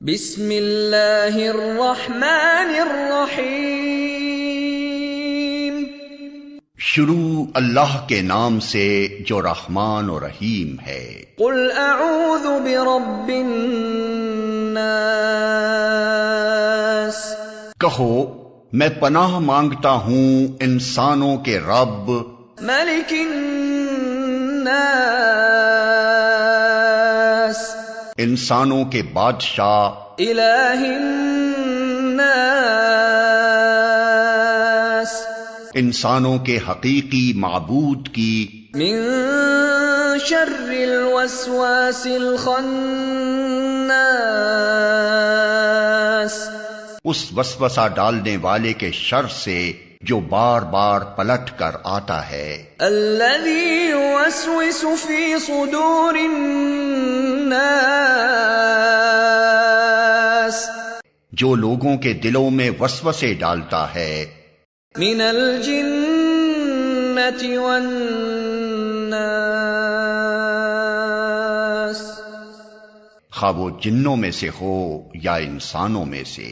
بسم اللہ الرحمن الرحیم، شروع اللہ کے نام سے جو رحمان و رحیم ہے۔ قل اعوذ برب الناس، کہو میں پناہ مانگتا ہوں انسانوں کے رب، ملک الناس، انسانوں کے بادشاہ، الہ الناس، انسانوں کے حقیقی معبود کی، من شر الوسواس الخناس، اس وسوسہ ڈالنے والے کے شر سے جو بار بار پلٹ کر آتا ہے، الذی یوسوس فی صدور الناس، جو لوگوں کے دلوں میں وسوسے ڈالتا ہے، من الجنۃ والناس، خواہ وہ جنوں میں سے ہو یا انسانوں میں سے۔